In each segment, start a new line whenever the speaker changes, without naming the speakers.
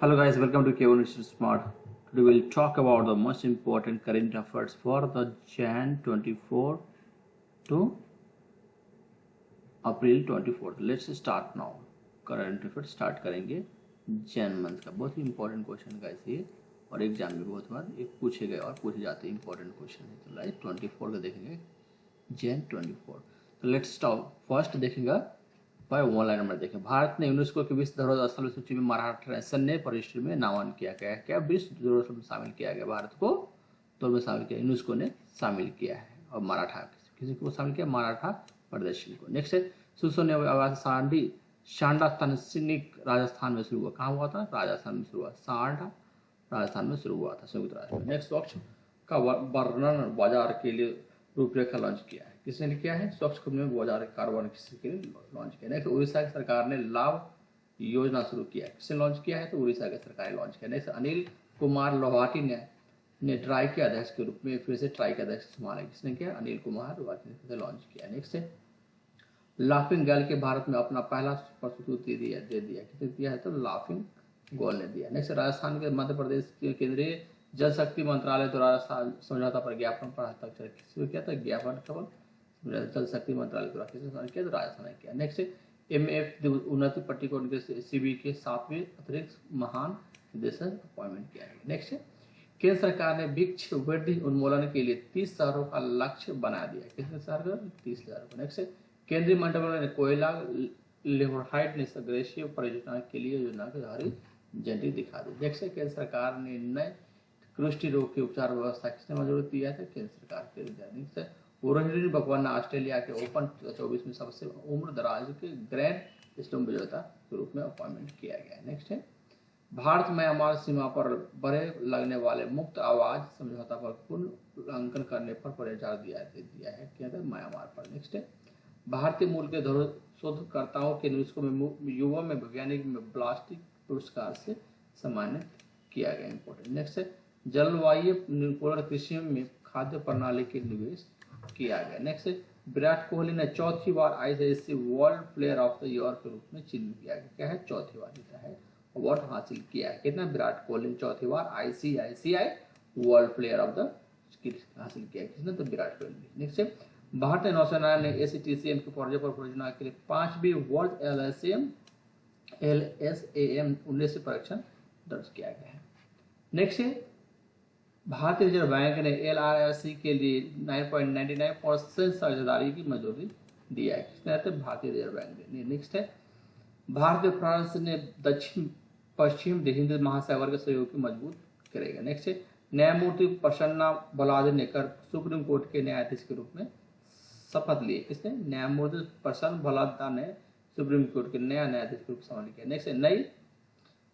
Hello guys, welcome to Kevin Smart. Today we'll talk about the most important current affairs for the Jan 24 to April 24. Let's start now. Current affair start करेंगे Jain month का। बहुत ही important question का ये, और exam में बहुत बार ये पूछे गए और पूछे जाते हैं इंपॉर्टेंट क्वेश्चन है। तो लाइक 24 का देखेंगे जैन 24। तो लेट्स स्टार्ट। फर्स्ट देखेंगे भाई ऑनलाइन नंबर देखें। भारत ने यूनेस्को की विश्व धरोहर स्थल सूची में महाराष्ट्र ने परिशिष्ट में नामांकन किया गया। क्या विश्व धरोहर में शामिल किया गया? भारत को तो में शामिल किया, यूनेस्को ने शामिल किया है। और मराठा किसी को शामिल किया? मराठा प्रदेश को। नेक्स्ट है सुसो सांडा तनसिनिक राजस्थान में शुरू हुआ। कहाँ हुआ था? राजस्थान में शुरू हुआ। सांडा राजस्थान में शुरू हुआ था, संयुक्त राष्ट्र में। नेक्स्ट स्वच्छ का वर्णन बाजार के लिए रूपरेखा लॉन्च किया है। किसने किया है? स्वच्छ में बाजार कारोबार के लिए लॉन्च किया। नेक्स्ट उड़ीसा की सरकार ने लाभ योजना शुरू किया है। किसने लॉन्च किया है? तो उड़ीसा की सरकार ने लॉन्च किया। नेक्स्ट अनिल कुमार लोहाटी ने ट्राई के अध्यक्ष के रूप में फिर से ट्राई के अध्यक्ष संभाला। किसने किया? अनिल कुमार लोहाटी ने लॉन्च किया। नेक्स्ट है लाफिंग गैल के भारत में अपना पहला प्रस्तुति दे दिया। किसने दिया है? तो लाफिंग गोल ने दिया। नेक्स्ट राजस्थान के मध्य प्रदेश के केंद्रीय जल शक्ति मंत्रालय द्वारा समझौता पर ज्ञापन पर हस्ताक्षर किसने किया था? ज्ञापन केवल जल शक्ति मंत्रालय द्वारा किसने किया? तो राजस्थान ने किया। नेक्स्ट MF उन्नति पट्टी को उनके CB के 7वें अतिरिक्त महान निदेशक अपॉइंटमेंट किया गया। नेक्स्ट केंद्र सरकार ने वृक्ष वृद्धि उन्मूलन के लिए 30 शहरों का लक्ष्य बना दिया। कितने शहर का? 30 शहरों का। नेक्स्ट केंद्रीय मंत्रिमंडल ने कोयला लिग्नाइट निष्कर्षण परियोजना के लिए योजना की हरी झंडी दिखा दी। नेक्स्ट केंद्र सरकार ने नए कुष्ठ रोग की उपचार व्यवस्था किसने मंजूरी दिया था? केंद्र सरकार के। रोहिणी बकवाना ऑस्ट्रेलिया के ओपन 24 में सबसे उम्र दराज के ग्रैंड स्लैम विजेता के रूप में अपॉइंटमेंट किया गया। नेक्स्ट है भारत म्यांमार सीमा पर बड़े लगने वाले मुक्त आवाज समझौता पर पूर्ण उल्लंघन करने पर परिचार दिया है क्या था? म्यांमार पर। नेक्स्ट है भारतीय मूल के शोधकर्ताओं के यूनेस्को में युवा में वैज्ञानिक में प्लास्टिक पुरस्कार से सम्मानित किया गया। इंपॉर्टेंट। नेक्स्ट है जलवायु अनुकूल कृषि में खाद्य प्रणाली के निवेश किया गया। नेक्स्ट विराट कोहली ने चौथी बार ICC world player of the year के रूप में चिन्हित किया गया। क्या है? चौथी बार जीता है, अवार्ड हासिल किया है। कितना? विराट कोहली ने चौथी बार ICICI world player of the हासिल किया। किसने? तो विराट कोहली। नेक्स्ट भारतीय नौसेना ने ACTCM के परियोजना के लिए 5वीं वर्ल्ड LSAM 19 परीक्षण दर्ज किया गया है। नेक्स्ट भारतीय रिजर्व बैंक ने LRC के लिए 9.99% साझेदारी की मंजूरी दिया है। किसने? तो भारतीय रिजर्व बैंक ने। नेक्स्ट है भारत और फ्रांस ने दक्षिण पश्चिम हिंद महासागर के सहयोग को मजबूत करेगा। नेक्स्ट है न्यायमूर्ति प्रसन्ना बलादे ने सुप्रीम कोर्ट के न्यायाधीश के रूप में शपथ लिए। किसने? न्यायमूर्ति प्रसन्न बलादा ने सुप्रीम कोर्ट के नया न्यायाधीश के रूप में सम्मिलित किया। नेक्स्ट नई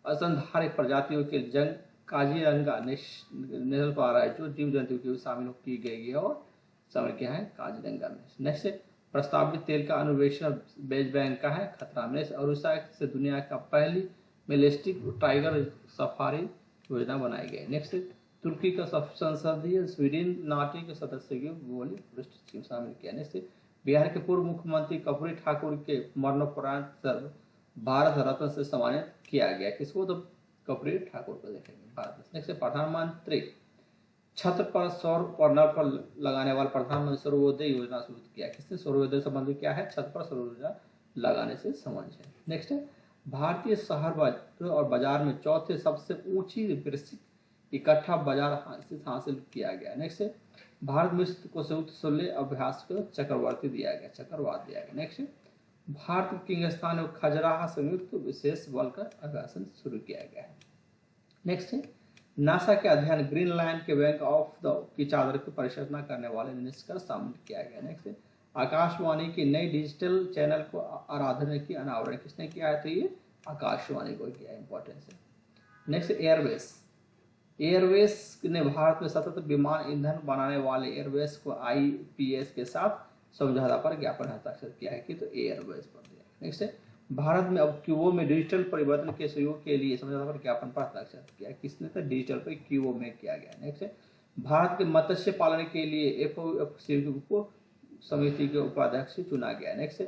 असंधारित प्रजातियों के जंग काजीरंगा नेशनल पार्क है जो जीव जंतु की शामिल की गई है और शामिल किया है काजीरंगा में। नेक्स्ट प्रस्तावित तेल का अन्वेषण बेज बैंक का है खतरा में। उड़ीसा से दुनिया का पहली मेलेस्टिक टाइगर सफारी योजना बनाई गई। नेक्स्ट तुर्की का संसदीय स्वीडन नाटी के सदस्य की बोली शामिल किया। नेक्स्ट बिहार के पूर्व मुख्यमंत्री कर्पूरी ठाकुर के मरणोपरांत भारत रत्न से सम्मानित किया गया। किसको? तो कर्पूरी ठाकुर को देखेंगे भारत। नेक्स्ट प्रधानमंत्री छत पर सौर पैनल पर लगाने वाले प्रधानमंत्री सूर्योदय योजना शुरू किया। किसने? सूर्योदय संबंधी क्या है? छत पर सौर ऊर्जा लगाने से संबंधित है। नेक्स्ट भारतीय शहर और बाजार में चौथे सबसे ऊंची वैश्विक इकट्ठा बाजार हासिल किया गया। नेक्स्ट भारत मिस्र को संयुक्त शल्य अभ्यास को चक्रवात दिया गया। नेक्स्ट भारत किंगस्तान और खजुराहो संयुक्त विशेष बल का अभ्यासन शुरू किया गया है। नेक्स्ट नासा के अध्ययन ग्रीनलैंड के बैंक ऑफ द की चादर की परिचालना करने वाले निष्कर्ष शामिल किया गया। नेक्स्ट आकाशवाणी की नई डिजिटल चैनल को आराधना की अनावरण किसने किया है? तो ये आकाशवाणी को किया। इंपॉर्टेंस है। नेक्स्ट एयरवेस ने भारत में सतत विमान ईंधन बनाने वाले एयरवेस को IPS के साथ समझौता पर ज्ञापन हस्ताक्षर किया है कि तो एयरवेस पर दिया। नेक्स्ट भारत में अब क्यूओ में डिजिटल परिवर्तन के सहयोग के लिए समझौता पर ज्ञापन पर हस्ताक्षर किया। किसने? तो डिजिटल पर क्यूओ में किया गया। नेक्स्ट भारत के मत्स्य पालन के लिए FOC समिति के उपाध्यक्ष चुना गया। नेक्स्ट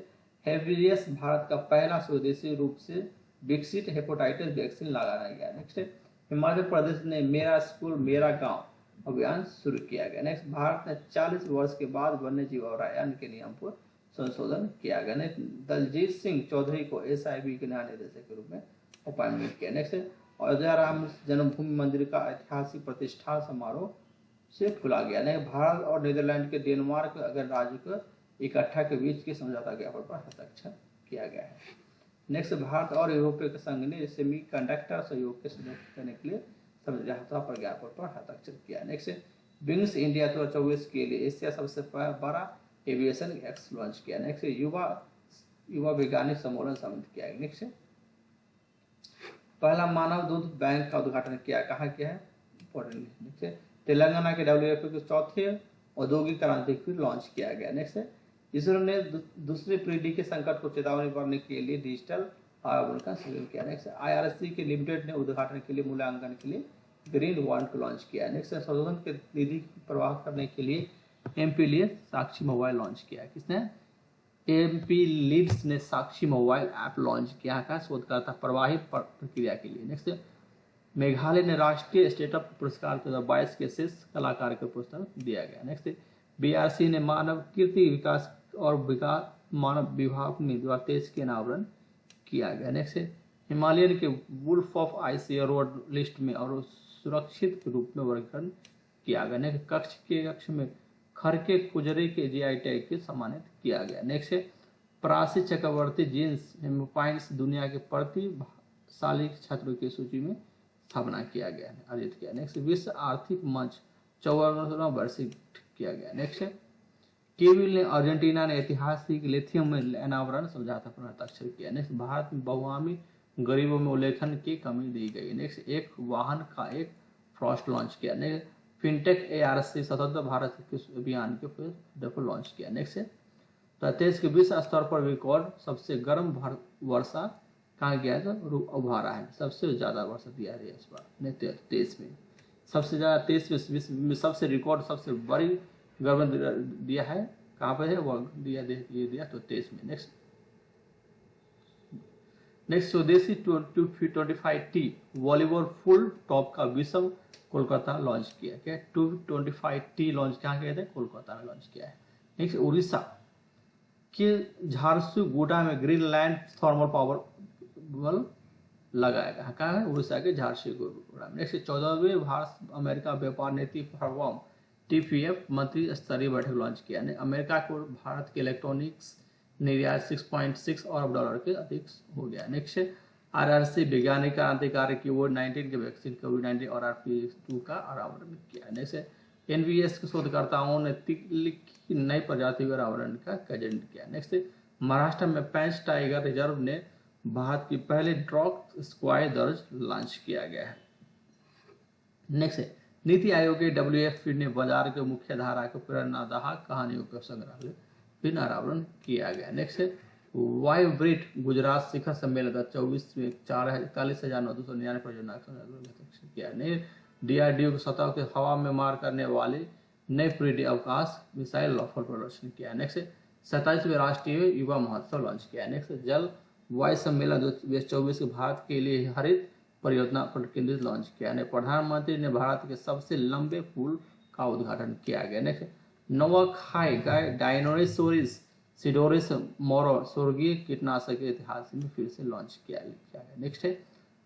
हेवियस भारत का पहला स्वदेशी रूप से विकसित हेपेटाइटिस वैक्सीन लगाया गया। नेक्स्ट है हिमाचल प्रदेश ने मेरा स्कूल मेरा गांव अभियान शुरू किया गया। नेक्स्ट भारत ने 40 वर्ष के बाद वन्य जीव अभयारण्य के नियम पर संशोधन किया गया। नेक्स्ट दलजीत सिंह चौधरी को SIB के नया निदेशक के रूप में अपॉइंटमेंट किया। नेक्स्ट अयोध्या राम जन्मभूमि मंदिर का ऐतिहासिक प्रतिष्ठा समारोह से खुला गया। नेक्स्ट भारत और नीदरलैंड के डेनमार्क अगर राज्य को इकट्ठा के बीच के समझौता ज्ञापन पर हस्ताक्षर किया गया है। नेक्स्ट भारत और यूरोपीय संघ ने सेमीकंडक्टर सहयोग के सुनिश्चित करने के लिए समझौता पर ज्ञापन पर हस्ताक्षर किया। नेक्स्ट विंग्स इंडिया 2024 के लिए एशिया सबसे बड़ा एविएशन एक्स लॉन्च किया। नेक्स्ट युवा वैज्ञानिक सम्मेलन सम्मिलित किया गया। नेक्स्ट पहला मानव दूध बैंक का उद्घाटन किया, कहाँ किया है, इंपॉर्टेंट। नेक्स्ट तेलंगाना के WFP के चौथे औद्योगिक क्रांति को लॉन्च किया गया। नेक्स्ट इसरो ने दूसरे पीढ़ी के संकट को चेतावनी बढ़ने के लिए डिजिटल आयोजन का सृजन किया। नेक्स्ट IRC के लिमिटेड ने उद्घाटन के लिए मूल्यांकन के लिए ग्रीन बॉन्ड को लॉन्च किया। नेक्स्ट संशोधन के निधि प्रवाह करने के लिए MP लिए साक्षी मोबाइल लॉन्च किया। किसने, MP लीड्स ने साक्षी मोबाइल ऐप लॉन्च किया का शोधकर्ता प्रवाही प्रक्रिया के लिए। नेक्स्ट मेघालय ने राष्ट्रीय स्टेटअप पुरस्कार 2022 के शीर्ष कलाकार को पुरस्कार दिया गया। नेक्स्ट BRC ने मानव कीर्ति विकास और मानव विभाग में 2023 के अनावरण किया गया। नेक्स्ट हिमालयन के वुल्फ ऑफ ICAO लिस्ट में और सुरक्षित के रूप में वर्गीकरण किया गया। नेक्स्ट कक्ष में खरके कुजरे के GI टैग के सम्मानित किया गया। नेक्स्ट परासी चक्रवर्ती जीन्स हेमोपाइंस दुनिया के प्रतिभाशाली छात्रों की सूची में स्थापना किया गया है, अर्जित किया। नेक्स्ट विश्व आर्थिक मंच 54वां वार्षिक किया गया। नेक्स्ट केविल ने अर्जेंटीना ने ऐतिहासिक लिथियम में अनावरण समझौता पर हस्ताक्षर किया। नेक्स्ट भारत में बहुआमी गरीबों में उल्लेखन की कमी दी गई। नेक्स्ट एक वाहन का एक फ्रॉस्ट लॉन्च किया। नेक्स्ट फिनटेक ARC स्वतंत्र भारत के अभियान के फिर लॉन्च किया। नेक्स्ट देश के विश्व स्तर पर रिकॉर्ड सबसे गर्म वर्षा कहाँ गया है, तो उभारा है, सबसे ज्यादा वर्षा दिया है इस बार 23 में, सबसे ज्यादा 23 विश्व में सबसे रिकॉर्ड सबसे बड़ी गर्म दिया है, कहाँ पे है वो दिया तो 23 में। नेक्स्ट स्वदेशी 225T वॉलीबॉल फुल टॉप का विश्व कोलकाता लॉन्च किया। क्या 225T लॉन्च कहाँ किया था, कोलकाता में लॉन्च किया है। नेक्स्ट उड़ीसा के झारसुगुड़ा में ग्रीनलैंड थर्मल पावर बल लगाया गया, कहाँ है, उड़ीसा के झारसुगुड़ा में। नेक्स्ट 14वें भारत अमेरिका व्यापार नीति फोरम TPF मंत्री स्तरीय बैठक लॉन्च किया। अमेरिका को भारत के इलेक्ट्रॉनिक्स निर्यात 6.6 अरब डॉलर के अधिक हो गया। नेक्स्ट RRC वैज्ञानिक क्रांतिकारी COVID-19 के वैक्सीन COVID-19 और RP2 का अनावरण किया। नेक्स्ट NVS के शोधकर्ताओं ने तितली की नई प्रजाति का अनावरण का एजेंट किया। नेक्स्ट महाराष्ट्र में पेंच टाइगर रिजर्व ने भारत की पहले ड्रॉग स्क्वाड दर्ज लॉन्च किया गया है। नेक्स्ट नीति आयोग के WFP ने बाजार के मुख्य धारा के प्रेरणादायक कहानियों का संग्रहालय फिर अनावरण किया गया। नेक्स्ट वाइब्रेट गुजरात शिखर सम्मेलन 2024 में 41,999 परियोजना किया। DRDO को सतह के हवा में मार करने वाले नए पीढ़ी अवकाश मिसाइल रॉकेट प्रदर्शन किया। नेक्स्ट 27वें राष्ट्रीय युवा महोत्सव लॉन्च किया। नेक्स्ट जल वायु सम्मेलन 2024 भारत के लिए हरित परियोजना पर केंद्रित लॉन्च किया। प्रधानमंत्री ने भारत के सबसे लंबे पुल का उद्घाटन किया गया। नेक्स्ट नोवाखाई गाय डायनोसोरस सिडोरिस मोरो स्वर्गीय कीटनाशक के इतिहास में फिर से लॉन्च किया गया। नेक्स्ट है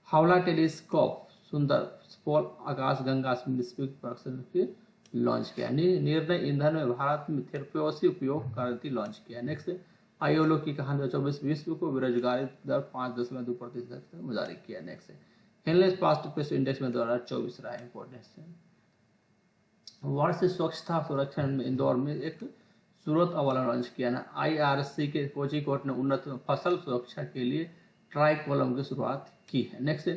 हावड़ा टेलीस्कोप सुंदर स्पोल आकाशगंगा प्रक्षेपण फिर लॉन्च किया। निर्णय ईंधन में भारत में थेरेपी उपयोग क्रांति लॉन्च किया। नेक्स्ट ILO की कहानी 2024 विश्व को बेरोजगारी दर 5.2% जारी किया। नेक्स्ट हेलनेस फास्ट पेस इंडेक्स में 2024 रहा इंपोर्टेंस। वर्ष स्वच्छता सुरक्षण में इंदौर में एक सूरत अवाला लॉन्च किया ना। IRC के कोझिकोड ने उन्नत फसल सुरक्षा के लिए ट्राई कॉलम की शुरुआत की है। नेक्स्ट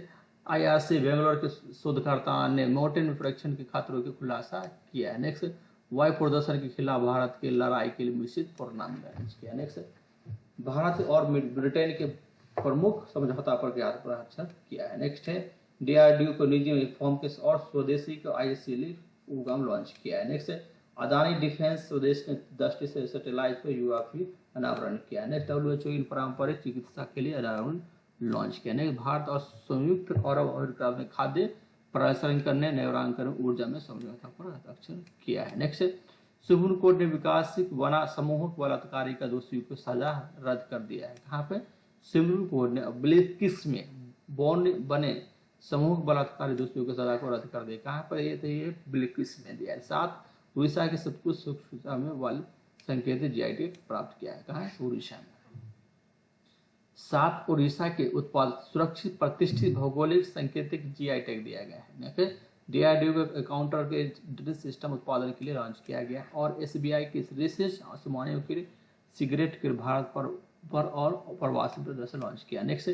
IRC बेंगलोर के शोधकर्ता ने मोर्टेन परीक्षण के खतरों की खुलासा किया है। नेक्स्ट वायु प्रदूषण के खिलाफ भारत की लड़ाई के लिए मिश्रित परिणाम लॉन्च किया। नेक्स्ट भारत और ब्रिटेन के प्रमुख समझौता पर हस्ताक्षर किया है। नेक्स्ट है DRDO को निजी फॉर्म के और स्वदेशी को ICL उद्यम लॉन्च किया है। नेक्स्ट अदानी डिफेंस स्वदेश ने 10 से सैटेलाइट पर UAV अनावरण किया है। नेक्स्ट WHO इन पारंपरिक चिकित्सा के लिए अनावरण लॉन्च किया। नेक्स्ट, भारत और संयुक्त अरब अमेरिका में खाद्य प्रसंस्करण करने, नैरांकरण, ऊर्जा में समझौता पर हस्ताक्षर किया है। नेक्स्ट, सुप्रीम कोर्ट ने विकासित वना समूह बलात्कारी का दोषियों को सजा रद्द कर दिया है। कहाँ पे? सुप्रीम कोर्ट ने बिल्किस में बने समूह बलात्कारी दोषियों की सजा को रद्द कर दिया। कहाँ पर ये थे? ये बिल्किस में दिया है। 7, उड़ीसा के सब कुछ सूक्ष्मता में वाले संकेतित जीआई टैग प्राप्त किया है। कहाँ है? उड़ीसा में। 7, उड़ीसा के उत्पाद सुरक्षित प्रतिष्ठित भौगोलिक संकेतिक जीआई टैग दिया गया है। डीआरडीओ के काउंटर के ड्रिल सिस्टम उत्पादन के लिए लॉन्च किया गया और एसबीआई की रिसर्च सामान्यों के लिए सिगरेट के भारत पर और प्रवासी प्रदर्शन लॉन्च किया। नेक्स्ट,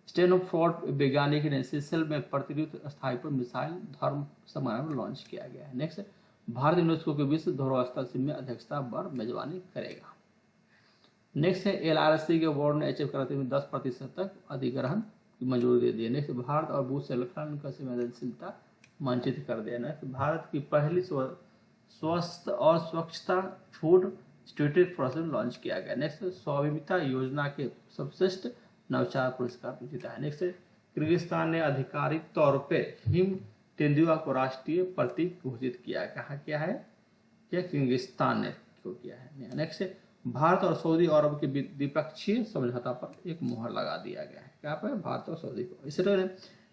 स्टेनफोर्ड वैज्ञानिक ने सीसेल में प्रतिरोध स्थायी पर मिसाइल धर्म समारोह लॉन्च किया गया है। नेक्स्ट, भारत यूनेस्को के विश्व धरोहर स्थल में अध्यक्षता पर मेजबानी करेगा। नेक्स्ट है एलआरसी के बोर्ड ने एचएफ कराते में 10% तक अधिग्रहण की मंजूरी दे दी है। नेक्स्ट, भारत और भूस्खलन का संवेदनशीलता मानचित्र कर दिया। नेक्स्ट, भारत की पहली स्वस्थ और स्वच्छता फूड स्टेटेड प्रोसेस लॉन्च किया गया। नेक्स्ट, स्वामित्व योजना के सर्वश्रेष्ठ नवाचार पुरस्कार जीता है। नेक्स्ट, किर्गिस्तान ने आधिकारिक तौर पर हिम तेंदुआ को राष्ट्रीय प्रतीक घोषित किया है। कहाँ किया है? क्या किर्गिस्तान ने किया है। नेक्स्ट, भारत और सऊदी अरब के द्विपक्षीय समझौता पर एक मुहर लगा दिया गया है। क्या पर? भारत और सऊदी को। इसी तरह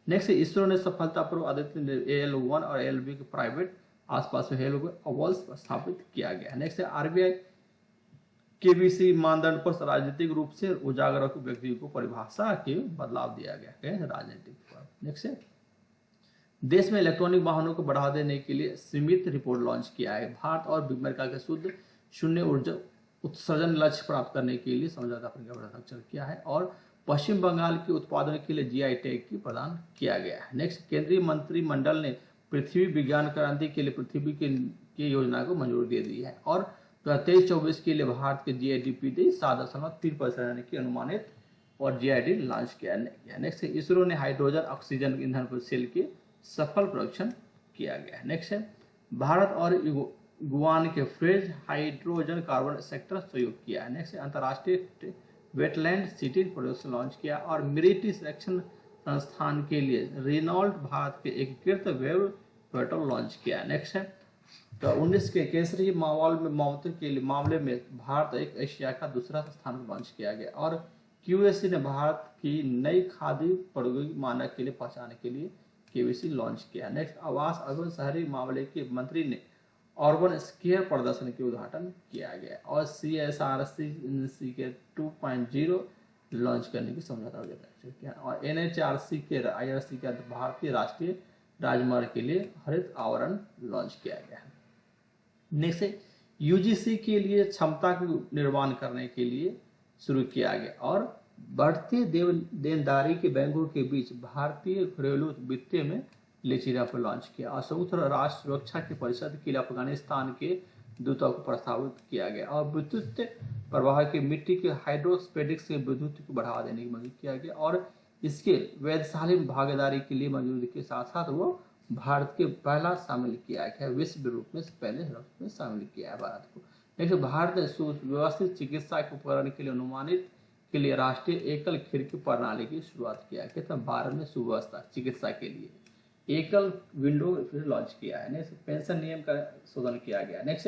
नेक्स्ट, इसरो ने सफलतापूर्वक आदित्य AL-1 और AL-B के प्राइवेट आसपास में हेलोवल्स स्थापित किया गया। नेक्स्ट, आरबीआई केबीसी मानदंड पर राजनीतिक रूप से उजागर व्यक्ति को परिभाषा के बदलाव दिया गया है राजनीतिक पर। नेक्स्ट, देश में इलेक्ट्रॉनिक वाहनों को बढ़ा देने के लिए सीमित रिपोर्ट लॉन्च किया है। भारत और अमेरिका के शुद्ध शून्य ऊर्जा उत्सर्जन लक्ष्य प्राप्त करने के लिए समझौता पर हस्ताक्षर किया है और पश्चिम बंगाल के उत्पादन के लिए जीआई टैग की प्रदान किया गया है। नेक्स्ट, केंद्रीय मंत्रिमंडल ने पृथ्वी विज्ञान क्रांति के लिए पृथ्वी की योजना को मंजूरी दे दी है और 23-24 के लिए भारत के जीआईडीपी 7.3% की अनुमानित और जीआईडी लॉन्च किया गया। नेक्स्ट, इसरो ने हाइड्रोजन ऑक्सीजन ईंधन पर सेल के सफल परीक्षण किया गया। नेक्स्ट, भारत और गुआन के फ्रेज हाइड्रोजन कार्बन सेक्टर सहयोग किया है। नेक्स्ट, अंतर्राष्ट्रीय वेटलैंड सिटी प्रोजेक्ट लॉन्च किया और मिलिट्री संरक्षण संस्थान के लिए रेनॉल्ट भारत के एकीकृत वेब पोर्टल लॉन्च किया। नेक्स्ट है तो 19 के केसरी मामले में भारत एक एशिया का दूसरा स्थान लॉन्च किया गया और क्यूएससी ने भारत की नई खाद्य प्रौद्योगिकी मानक के लिए पहचान के लिए केवीसी लॉन्च किया। नेक्स्ट, आवास एवं शहरी मामले के मंत्री ने अर्बन स्क्वायर प्रदर्शन के उद्घाटन किया गया और CSRC के 2.0 लॉन्च करने की समझौता किया और NHRC के IRC के भारतीय राष्ट्रीय राजमार्ग के लिए हरित आवरण लॉन्च किया गया है। नेक्स्ट, यूजीसी के लिए क्षमता को निर्माण करने के लिए शुरू किया गया और बढ़ते देनदारी के बैंकों के बीच भारतीय घरेलू वित्तीय में लचीला पर लॉन्च किया और संयुक्त राष्ट्र सुरक्षा की परिषद के लिए अफगानिस्तान के दूतों को प्रस्तावित किया गया और विद्युत प्रवाह के मिट्टी के हाइड्रोस्पेडिक्स से विद्युत को बढ़ावा देने की मंजूरी किया गया और इसके वैधशाली भागीदारी के लिए मंजूरी के साथ साथ वो भारत के पहला शामिल किया गया विश्व रूप में पहले में शामिल किया है भारत को। नेक्स्ट, भारत ने सुव्यवस्थित चिकित्सा के उपकरण के लिए अनुमानित के लिए राष्ट्रीय एकल खिड़की प्रणाली की शुरुआत किया गया था। भारत में सुव्यवस्था चिकित्सा के लिए एकल विंडो फिर लॉन्च किया है। नेक्स्ट, पेंशन नियम का शोधन किया गया। नेक्स्ट,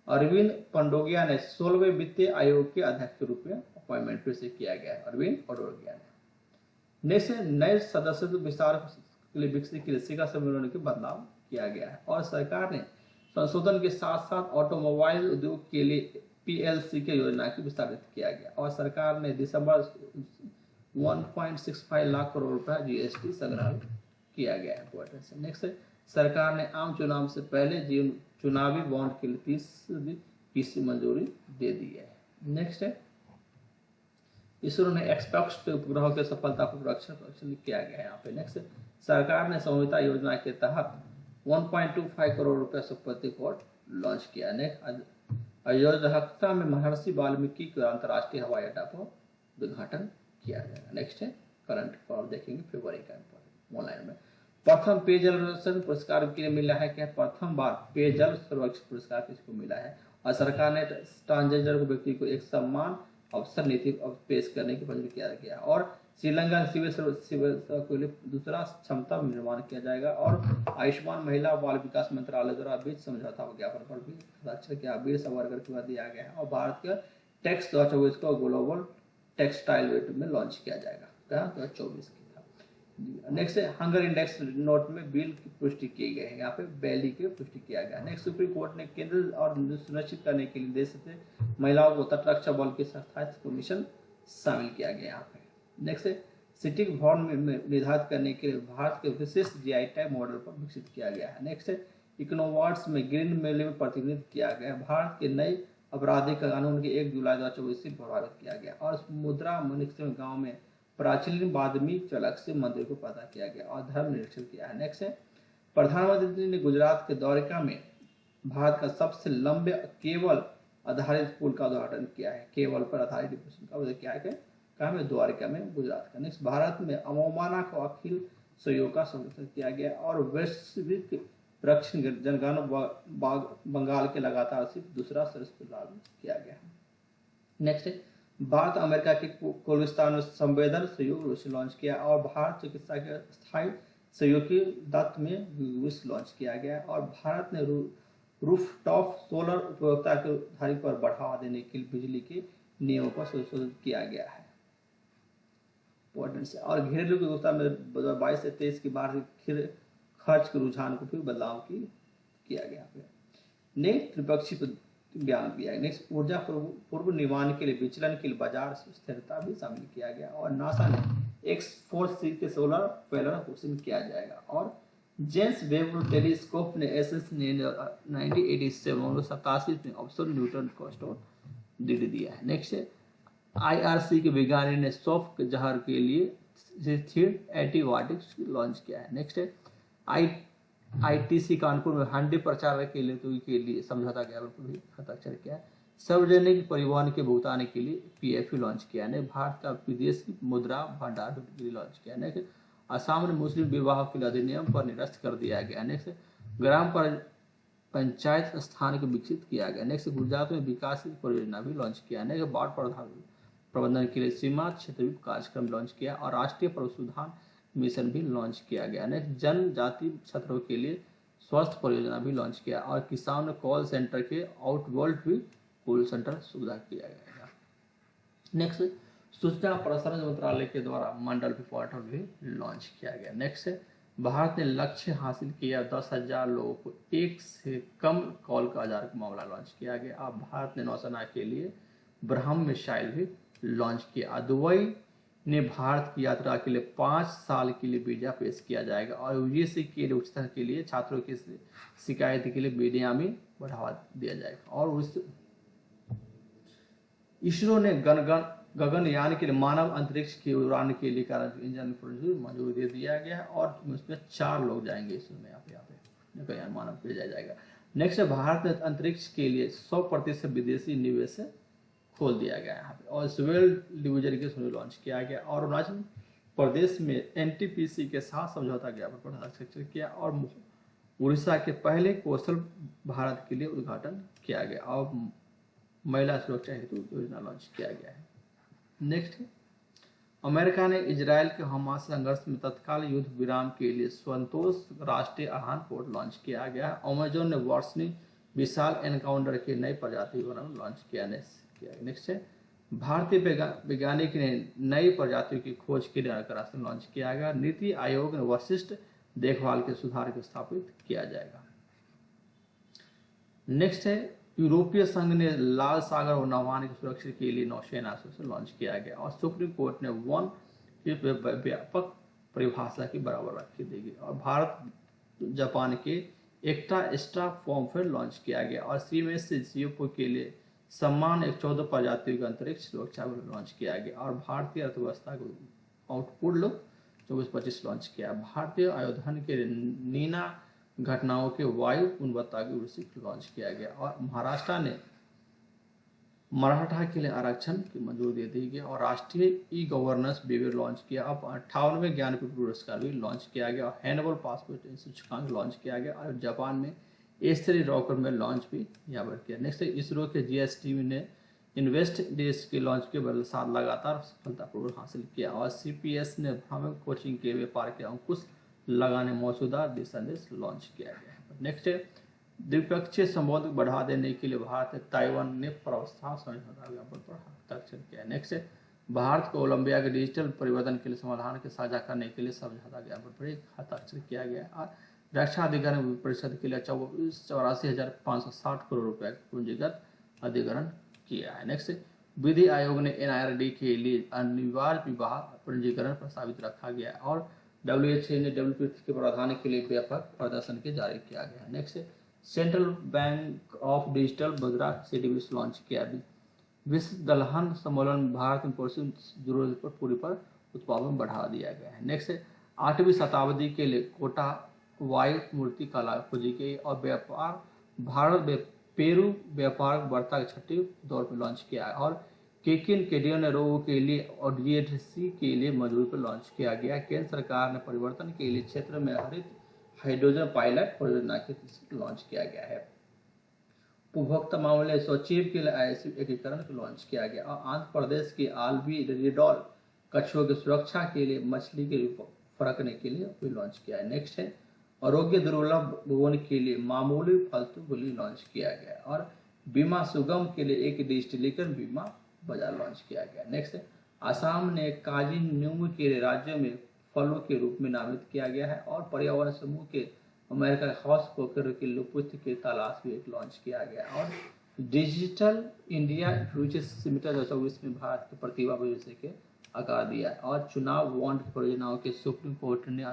अरविंद पंडोगिया ने 16वें वित्तीय आयोग के अध्यक्ष के रूप में अपॉइंटमेंट फिर से किया गया है अरविंद पंडोगिया ने। नेक्स्ट, नए सदस्य विस्तार के लिए विकसित शिखर सम्मेलन के बदलाव किया गया है और सरकार ने संशोधन के साथ साथ ऑटोमोबाइल उद्योग के लिए PLC के योजना की विस्तारित किया गया और सरकार ने दिसंबर 1.65 लाख करोड़ रुपया GST संग्रह किया गया है। नेक्स्ट, सरकार ने आम चुनाव से पहले चुनावी बॉन्ड के लिए 30% की मंजूरी दे दी है। नेक्स्ट है, इसरो ने एक्सपेक्ट उपग्रह के सफलतापूर्वक परीक्षण किया गया है यहाँ पे। नेक्स्ट, सरकार ने संहिता योजना के तहत 1.25 करोड़ रुपए संपत्ति कोड लॉन्च किया। नेक्स्ट, अयोध्या में महर्षि वाल्मीकि के अंतर्राष्ट्रीय हवाई अड्डा पर उद्घाटन किया जाएगा। नेक्स्ट है, करंट फॉर देखेंगे फरवरी का ऑनलाइन में। प्रथम पेयजल संरक्षण पुरस्कार के लिए मिला है क्या? प्रथम बार पेयजल संरक्षण पुरस्कार किसको मिला है और सरकार ने ट्रांसजेंडर व्यक्ति को एक सम्मान अवसर नीति पेश करने की मंजूरी किया गया और श्रीलंका सिविल सेवा के लिए दूसरा क्षमता निर्माण किया जाएगा। और आयुष्मान महिला बाल विकास मंत्रालय द्वारा बीच समझौता ज्ञापन पर भी हस्ताक्षर किया, वीर सावरकर के बाद दिया गया है। और भारत का टैक्स 2024 को ग्लोबल टेक्सटाइल वेट में लॉन्च किया जाएगा, क्या 2024 की था। नेक्स्ट है हंगर इंडेक्स नोट में बिल की पुष्टि की गई है, यहाँ पे बैली की पुष्टि किया गया। नेक्स्ट सुप्रीम कोर्ट ने केंद्र और सुनिश्चित करने के लिए देश से महिलाओं को तटरक्षा बल के स्थायी कमीशन शामिल किया गया यहाँ पे। नेक्स्ट है सिटी भवन में निर्धारित करने के लिए भारत के विशिष्ट जीआई टैग मॉडल पर विकसित किया गया है। नेक्स्ट है इकोनोवार्ड्स में ग्रीन मेले में प्रतिनिधित्व किया गया। भारत के नए आपराधिक कानून के 1 जुलाई 2024 से प्रभावित किया गया। और मुद्रा मनिक गांव में प्राचीन बादमी चलक से मंदिर को पता किया गया और धर्म निरीक्षण किया है। नेक्स्ट है प्रधानमंत्री ने गुजरात के द्वारका में भारत का सबसे लंबे केबल आधारित पुल का उद्घाटन किया है। केबल पर आधारित का उद्घाटन किया है कहाँ में, द्वारका में, गुजरात का। नेक्स्ट भारत में अवमानना को अखिल सहयोग का समर्थन किया गया। और वैश्विक रक्षण जनगण बंगाल के लगातार सिर्फ दूसरा सदस्य लागू किया गया है। नेक्स्ट है भारत अमेरिका के कोलिस्तान में संवेदन सहयोग लॉन्च किया। और भारत चिकित्सा के स्थायी सहयोग की दत्त में लॉन्च किया गया। और भारत ने रूफटॉप सोलर उपयोगिता के धारी पर बढ़ावा देने के लिए बिजली के नियमों पर संशोधित किया गया है। और घरेलू उपयोगिता में 22 से 23 की बार खर्च के रुझान को भी बदलाव किया गया है। नेक्स्ट त्रिपक्षीय ज्ञान दिया गया। नेक्स्ट ऊर्जा पूर्व निर्माण के लिए विचलन के लिए बाजार स्थिरता भी शामिल किया गया। और नासा ने X4C के सोलर पैनल कोशिश किया जाएगा। और जेम्स वेब टेलीस्कोप ने SS ने 1987 में ऑब्सोल्यूट न्यूटन कोस्टो दे दिया है। नेक्स्ट है IRC के वैज्ञानिक ने सॉफ्ट जहर के लिए एंटीबायोटिक्स लॉन्च किया है। नेक्स्ट है ITC कानपुर में हंडी प्रचार के लिए समझौता ज्ञापन पर भी हस्ताक्षर किया है। सार्वजनिक परिवहन के भुगतान के लिए PFU लॉन्च किया है। भारत का विदेशी मुद्रा भंडार लॉन्च किया है। असम ने मुस्लिम विवाह के अधिनियम पर निरस्त कर दिया गया। नेक्स्ट ग्राम पंचायत स्थान को विकसित किया गया। नेक्स्ट गुजरात में विकास परियोजना भी लॉन्च किया। नेक्स्ट बाढ़ प्रबंधन के लिए सीमा क्षेत्र कार्यक्रम लॉन्च किया। और राष्ट्रीय पशुधन मिशन भी लॉन्च किया गया। नेक्स्ट जनजाति क्षेत्रों के लिए स्वास्थ्य परियोजना भी लॉन्च किया। और किसान कॉल सेंटर के आउटवर्ल्ड भी कॉल सेंटर सुविधा किया गया। नेक्स्ट सूचना प्रसारण मंत्रालय के द्वारा मंडल पोर्टल भी लॉन्च किया गया। नेक्स्ट भारत ने लक्ष्य हासिल किया 10,000 लोगों को एक से कम कॉल का आधार का मामला लॉन्च किया गया। अब भारत ने नौसेना के लिए ब्रह्म मिसाइल भी लॉन्च किया। दुबई ने भारत की यात्रा के लिए 5 साल के लिए वीजा पेश किया जाएगा। और UGC के लिए उच्चतर के लिए छात्रों की शिकायत के लिए मीडिया में बढ़ावा दिया जाएगा। और इसरो ने गगनयान के लिए मानव अंतरिक्ष की उड़ान के लिए कारण इंजन मंजूरी दे दिया गया है। और उसमें 4 लोग जाएंगे इसरो में, यहाँ पे गगनयान मानव भेजा जाएगा। नेक्स्ट भारत ने अंतरिक्ष के लिए 100% विदेशी निवेश खोल दिया गया यहाँ पे। और सिविल डिवीजन के लॉन्च किया गया। और अरुणाचल प्रदेश में NTPC के साथ समझौता ज्ञापन पर हस्ताक्षर किया। और उड़ीसा के पहले कौशल भारत के लिए उद्घाटन किया गया। और महिला सुरक्षा हेतु योजना लॉन्च किया गया है। नेक्स्ट अमेरिका ने इजराइल के हमास संघर्ष में तत्काल युद्ध विराम के लिए संतोष राष्ट्रीय आह्वान पोर्ट लॉन्च किया गया। अमेजोन ने वर्षनी विशाल एनकाउंटर के नई प्रजाति लॉन्च किया। नेक्स्ट है भारतीय वैज्ञानिक ने नई प्रजातियों की खोज के लिए अंतर्राष्ट्रीय लॉन्च किया गया। नीति आयोग ने वशिष्ठ देखभाल के सुधार को स्थापित किया जाएगा। नेक्स्ट है यूरोपीय संघ ने लाल सागर और नौवान की सुरक्षा के लिए नौसेना से लॉन्च किया गया। और सुप्रीम कोर्ट ने वन की व्यापक परिभाषा की बराबर रखी देगी। और भारत जापान के एक्स्ट्रा फॉर्म पर लॉन्च किया गया। और CMS के लिए सम्मान 14 प्रजातियों के अंतरिक्ष सुरक्षा लॉन्च किया गया। और भारतीय अर्थव्यवस्था को आउटपुट लोग 24-25 लॉन्च किया। भारतीय आयोधन के नीना घटनाओं के वायु गुणवत्ता की उचित लॉन्च किया गया। और महाराष्ट्र ने मराठा के लिए आरक्षण की मंजूरी दे दी गई। और राष्ट्रीय ई-गवर्नेंस बिहेवियर लॉन्च किया। अब 58वें ज्ञानपीठ पुरस्कार भी लॉन्च किया गया। और हैंडबॉल पासपोर्ट सूचकांक लॉन्च किया गया। और जापान में A3 रॉकेट में लॉन्च भी यहाँ पर किया। नेक्स्ट इसरो के GST ने इन्वेस्ट देश के लॉन्च के बदले साथ लगातार सफलतापूर्वक हासिल किया और CPS ने भ्रामक कोचिंग के व्यापार के अंकुश लगाने मौजूदा दिशा निर्देश लॉन्च किया गया है। नेक्स्ट है द्विपक्षीय संबंध बढ़ा देने के लिए भारत ताइवान ने प्रस्ताव समझौता ज्ञापन पर हस्ताक्षर किया। नेक्स्ट है भारत को कोलंबिया के डिजिटल परिवर्तन के लिए समाधान के साझा करने के लिए समझौता ज्ञापन पर एक हस्ताक्षर किया गया और रक्षा अधिग्रहण परिषद के लिए 84,560 करोड़ रुपए पूंजीगत अधिग्रहण किया है। नेक्स्ट विधि आयोग ने NIRD के लिए अनिवार्य विवाह पंजीकरण प्रस्तावित रखा गया और WHO ने WPT के प्रावधान के लिए व्यापक प्रदर्शन के जारी किया गया। Next central bank of digital मुद्रा CDBS लॉन्च किया। विश्व दलहन सम्मेलन भारत में पोषण जरूरत पर पूरी पर उत्पादन बढ़ा दिया गया है। नेक्स्ट 8वीं शताब्दी के लिए कोटा वायु मूर्ति कला खोजी गई और व्यापार भारत पेरू व्यापार वार्ता छठे दौर पर लॉन्च किया है और केकिन केडियन रोगों के लिए और DHC के लिए मजदूरी पर लॉन्च किया गया। केंद्र सरकार ने परिवर्तन के लिए क्षेत्र में हरित हाइड्रोजन पायलट परियोजना के लॉन्च किया गया है। उपभोक्ता मामले सचिव के लिए ISU एकीकरण को लॉन्च किया गया और आंध्र प्रदेश के आल्बी रिडोल कछुओं की सुरक्षा के लिए मछली के फरकने के लिए भी लॉन्च किया है। नेक्स्ट है आरोग्य दुर्लभ भुवन के लिए मामूली फालतू गोली लॉन्च किया गया और बीमा सुगम के लिए एक डिजिटलीकरण बीमा बाजार लॉन्च किया गया। नेक्स्ट आसाम ने काजी नींबू के राज्यों में फलों के रूप में नामित किया गया है और पर्यावरण समूह के अमेरिका हॉस पोकर के लुपुत के तलाश भी एक लॉन्च किया गया और डिजिटल इंडिया फ्यूचर समिट 2024 में भारत के प्रतिभा भविष्य के आकार दिया और चुनाव बॉन्ड परियोजनाओं के सुप्रीम कोर्ट ने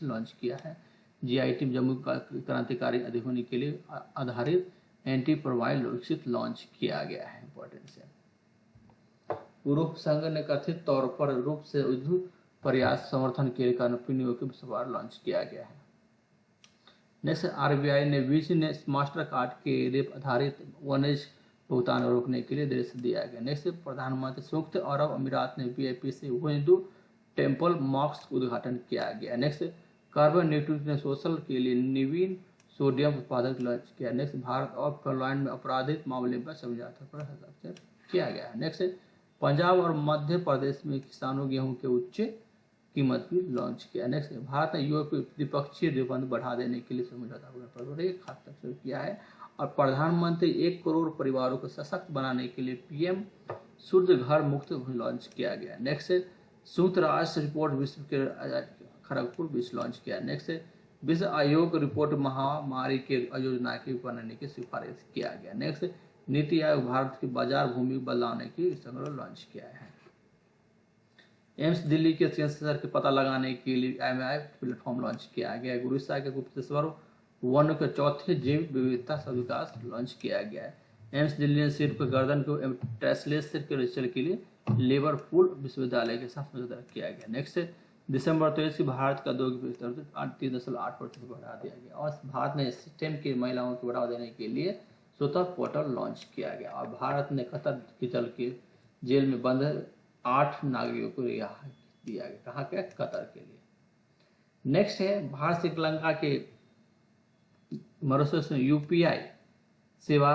लॉन्च किया है। GI टीम जम्मू क्रांतिकारी अधिनियम के लिए आधारित एंटी प्रोवाइल विकसित लॉन्च किया गया है। इंपॉर्टेंस है यूरोप संघ ने कथित तौर पर रूप से युद्ध प्रयास समर्थन के लिए कानूनी के सवार लॉन्च किया गया है। नेक्स्ट RBI ने बिजनेस मास्टर कार्ड के रेप आधारित वनेज भुगतान रोकने के लिए निर्देश दिया गया। नेक्स्ट प्रधानमंत्री संयुक्त अरब अमीरात ने VIP से हिंदू टेम्पल मॉस्क का उद्घाटन किया गया। नेक्स्ट कार्बन न्यूट्रल सोशल के लिए नवीन सोडियम उत्पादक लॉन्च किया। नेक्स्ट भारत और फिनलैंड में आपराधिक मामले पर समझौते पर हस्ताक्षर किया गया। नेक्स्ट पंजाब और मध्य प्रदेश में किसानों गेहूं के उच्च कीमत भी लॉन्च किया। नेक्स्ट भारत ने यूरोपीय द्विपक्षीय निर्बंध बढ़ा देने के लिए समझौता पर एक हस्ताक्षर किया है और प्रधानमंत्री 1 करोड़ परिवारों को सशक्त बनाने के लिए PM शुद्ध घर मुक्त लॉन्च किया गया। नेक्स्ट संयुक्त राष्ट्र रिपोर्ट विश्व के खड़गपुर विश्व लॉन्च किया। नेक्स्ट विश्व आयोग रिपोर्ट महामारी के योजना की बनाने की सिफारिश किया गया। नेक्स्ट नीति आयोग भारत की बाजार भूमि बदलाने की संग्रह लॉन्च किया है। एम्स दिल्ली के कैंसर के पता लगाने के लिए MI प्लेटफॉर्म लॉन्च किया गया। उड़ीसा के गुप्तेश्वर वन के चौथे जैव विविधता विकास लॉन्च किया गया है। एम्स दिल्ली ने सिर्फ गर्दन को ट्रेसलेस के रिसर्च के लिए लिवरपूल विश्वविद्यालय के साथ समझौता किया गया। नेक्स्ट दिसंबर 23 की भारत का 3.8% बढ़ा दिया गया और भारत ने STEM की महिलाओं को बढ़ावा देने के लिए स्वतः पोर्टल लॉन्च किया गया और भारत ने कतर की जल के जेल में बंद 8 नागरिकों को रिहा दिया गया। कहाँ के? कतर के लिए। नेक्स्ट है भारत श्रीलंका के मॉरिशस ने UPI सेवा